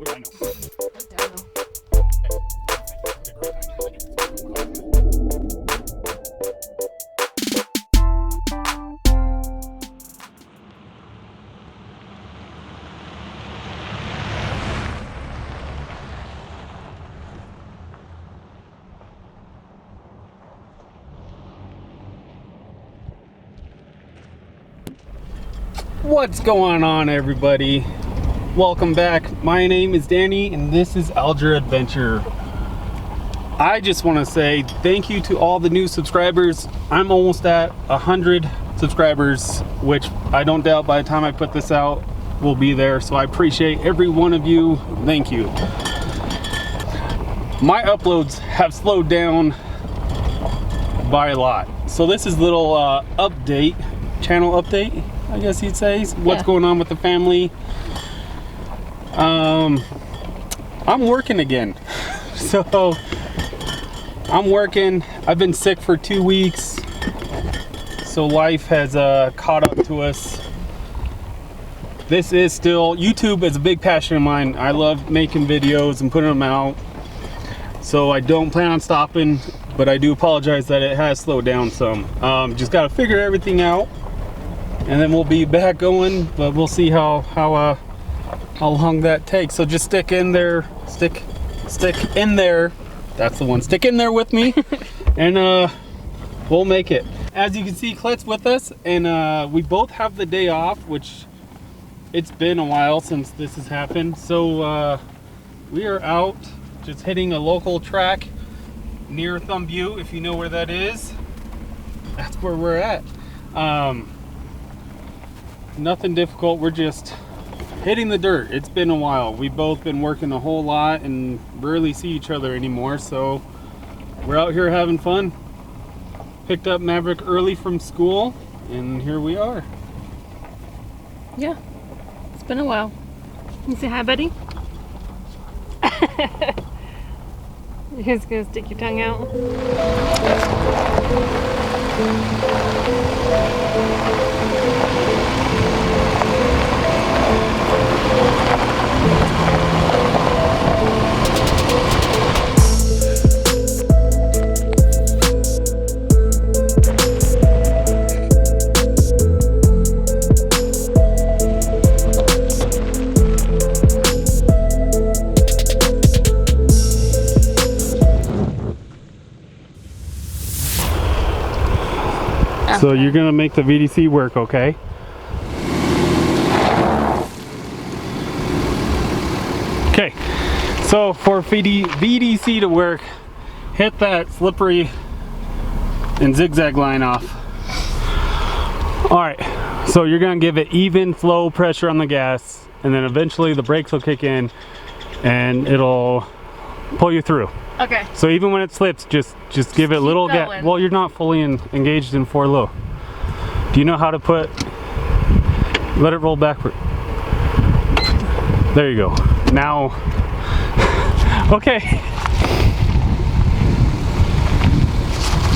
What do I know? What's going on, everybody? Welcome back. My name is Danny and this is Alger Adventure. I just want to say thank you to all the new subscribers. I'm almost at 100 subscribers, which I don't doubt by the time I put this out will be there, so I appreciate every one of you. Thank you. My uploads have slowed down by a lot, so this is a little update, channel update, I guess you'd say. What's going on with the family. I'm working again. So I'm working. I've been sick for 2 weeks, so life has caught up to us. This is still, YouTube is a big passion of mine. I love making videos and putting them out, so I don't plan on stopping, but I do apologize that it has slowed down some. Just got to figure everything out and then we'll be back going, but we'll see how long that takes. So just stick in there, stick in there. That's the one. Stick in there with me, and we'll make it. As you can see, Colette's with us, and we both have the day off, which it's been a while since this has happened. So we are out just hitting a local track near Thumbview, if you know where that is. That's where we're at. Nothing difficult. We're just hitting the dirt. It's been a while. We've both been working a whole lot and rarely see each other anymore, so we're out here having fun. Picked up Maverick early from school and here we are. Yeah, it's been a while. Can you say hi, buddy? You're just gonna stick your tongue out. So you're gonna make the VDC work, okay? Okay, so for VDC to work, hit that slippery and zigzag line off. All right, so you're gonna give it even flow pressure on the gas, and then eventually the brakes will kick in and it'll pull you through. Okay. So even when it slips, just give it a little gas. Well, you're not fully engaged in 4 low. Do you know how to let it roll backward? There you go. Now, okay.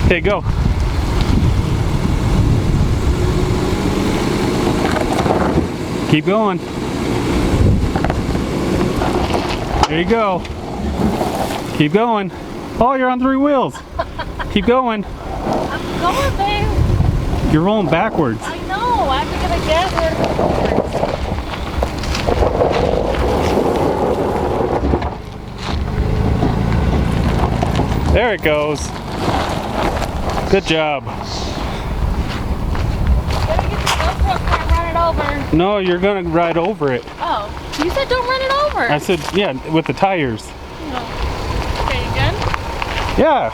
Okay, go. Keep going. There you go. Keep going. Oh, you're on 3 wheels. Keep going. I'm going, babe. You're rolling backwards. I know. I'm gonna get where. There it goes. Good job. Gotta get the GoPro car, run it over. No, you're gonna ride over it. Oh, you said don't run it over. I said, yeah, with the tires. No. Okay, you good? Yeah.